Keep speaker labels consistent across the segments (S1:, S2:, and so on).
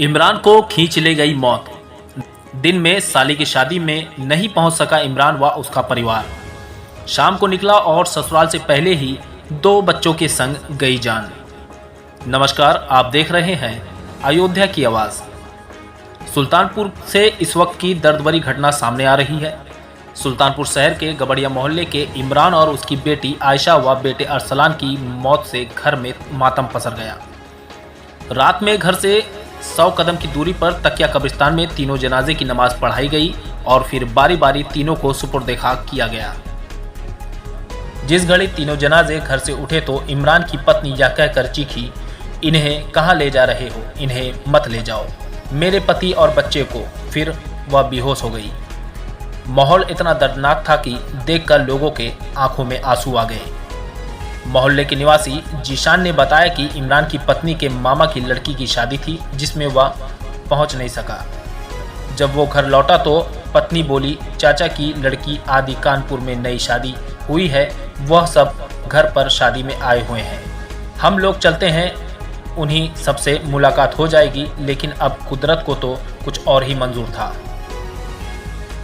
S1: इमरान को खींच ले गई मौत। दिन में साली की शादी में नहीं पहुंच सका इमरान व उसका परिवार। शाम को निकला और ससुराल से पहले ही 2 बच्चों के संग गई जान। नमस्कार, आप देख रहे हैं अयोध्या की आवाज़। सुल्तानपुर से इस वक्त की दर्द भरी घटना सामने आ रही है। सुल्तानपुर शहर के गबड़िया मोहल्ले के इमरान और उसकी बेटी आयशा व बेटे अरसलान की मौत से घर में मातम पसर गया। रात में घर से 100 कदम की दूरी पर तकिया कब्रिस्तान में तीनों जनाजे की नमाज पढ़ाई गई और फिर बारी बारी तीनों को सुपुर्द खाक किया गया। जिस घड़ी तीनों जनाजे घर से उठे तो इमरान की पत्नी यह कहकर चीखी, इन्हें कहाँ ले जा रहे हो, इन्हें मत ले जाओ, मेरे पति और बच्चे को। फिर वह बेहोश हो गई। माहौल इतना दर्दनाक था कि देखकर लोगों के आंखों में आंसू आ गए। मोहल्ले के निवासी जीशान ने बताया कि इमरान की पत्नी के मामा की लड़की की शादी थी जिसमें वह पहुंच नहीं सका। जब वो घर लौटा तो पत्नी बोली, चाचा की लड़की आदि कानपुर में नई शादी हुई है, वह सब घर पर शादी में आए हुए हैं, हम लोग चलते हैं, उन्हीं सबसे मुलाकात हो जाएगी। लेकिन अब कुदरत को तो कुछ और ही मंजूर था।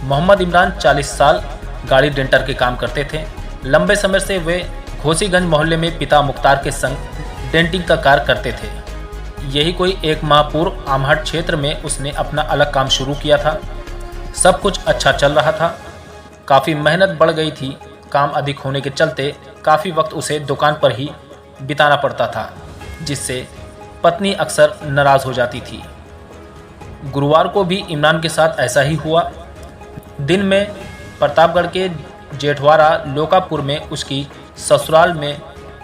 S1: मोहम्मद इमरान 40 साल गाड़ी डेंटर के काम करते थे। लंबे समय से वे घोसीगंज मोहल्ले में पिता मुख्तार के संग डेंटिंग का कार्य करते थे। यही कोई 1 माह पूर्व आमहट क्षेत्र में उसने अपना अलग काम शुरू किया था। सब कुछ अच्छा चल रहा था। काफ़ी मेहनत बढ़ गई थी। काम अधिक होने के चलते काफ़ी वक्त उसे दुकान पर ही बिताना पड़ता था, जिससे पत्नी अक्सर नाराज़ हो जाती थी। गुरुवार को भी इमरान के साथ ऐसा ही हुआ। दिन में प्रतापगढ़ के जेठवाड़ा लोकापुर में उसकी ससुराल में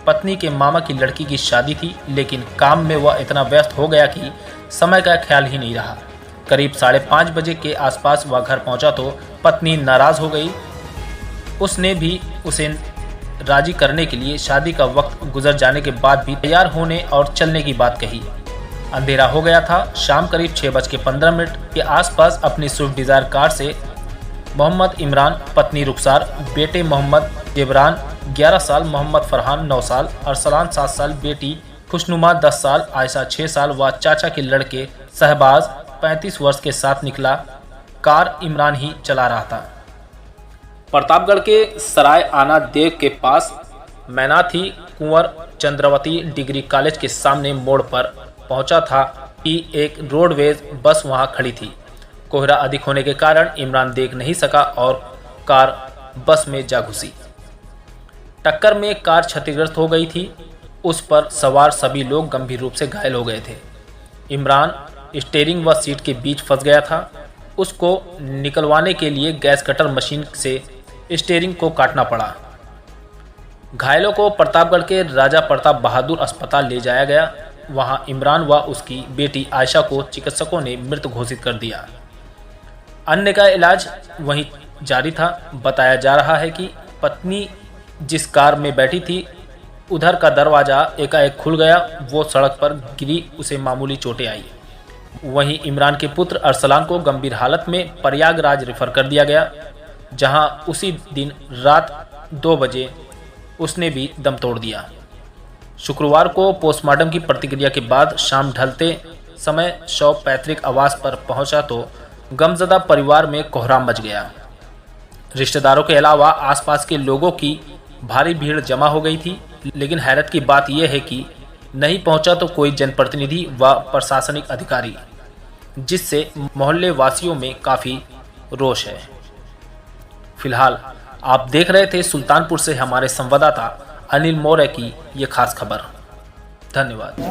S1: पत्नी के मामा की लड़की की शादी थी, लेकिन काम में वह इतना व्यस्त हो गया कि समय का ख्याल ही नहीं रहा। करीब 5:30 बजे के आसपास वह घर पहुंचा तो पत्नी नाराज़ हो गई। उसने भी उसे राजी करने के लिए शादी का वक्त गुजर जाने के बाद भी तैयार होने और चलने की बात कही। अंधेरा हो गया था। शाम करीब 6:15 के आसपास अपनी स्विफ्ट डिज़ायर कार से मोहम्मद इमरान, पत्नी रुखसार, बेटे मोहम्मद जेबरान 11 साल, मोहम्मद फरहान 9 साल, अरसलान 7 साल, बेटी खुशनुमा 10 साल, आयशा 6 साल व चाचा के लड़के शहबाज 35 वर्ष के साथ निकला। कार इमरान ही चला रहा था। प्रतापगढ़ के सराय आना देव के पास मैनाथी कुंवर चंद्रवती डिग्री कॉलेज के सामने मोड़ पर पहुंचा था कि एक रोडवेज बस वहां खड़ी थी। कोहरा अधिक होने के कारण इमरान देख नहीं सका और कार बस में जा घुसी। टक्कर में कार क्षतिग्रस्त हो गई थी। उस पर सवार सभी लोग गंभीर रूप से घायल हो गए थे। इमरान स्टीयरिंग व सीट के बीच फंस गया था। उसको निकलवाने के लिए गैस कटर मशीन से स्टीयरिंग को काटना पड़ा। घायलों को प्रतापगढ़ के राजा प्रताप बहादुर अस्पताल ले जाया गया। वहां इमरान व उसकी बेटी आयशा को चिकित्सकों ने मृत घोषित कर दिया। अन्य का इलाज वहीं जारी था। बताया जा रहा है कि पत्नी जिस कार में बैठी थी, उधर का दरवाज़ा एकाएक खुल गया। वो सड़क पर गिरी, उसे मामूली चोटें आई। वहीं इमरान के पुत्र अरसलान को गंभीर हालत में प्रयागराज रेफर कर दिया गया, जहां उसी दिन रात 2 बजे उसने भी दम तोड़ दिया। शुक्रवार को पोस्टमार्टम की प्रतिक्रिया के बाद शाम ढलते समय शव पैतृक आवास पर पहुंचा तो गमजदा परिवार में कोहराम मच गया। रिश्तेदारों के अलावा आसपास के लोगों की भारी भीड़ जमा हो गई थी। लेकिन हैरत की बात यह है कि नहीं पहुंचा तो कोई जनप्रतिनिधि व प्रशासनिक अधिकारी, जिससे मोहल्ले वासियों में काफ़ी रोष है। फिलहाल आप देख रहे थे सुल्तानपुर से हमारे संवाददाता अनिल मौर्य की ये खास खबर। धन्यवाद।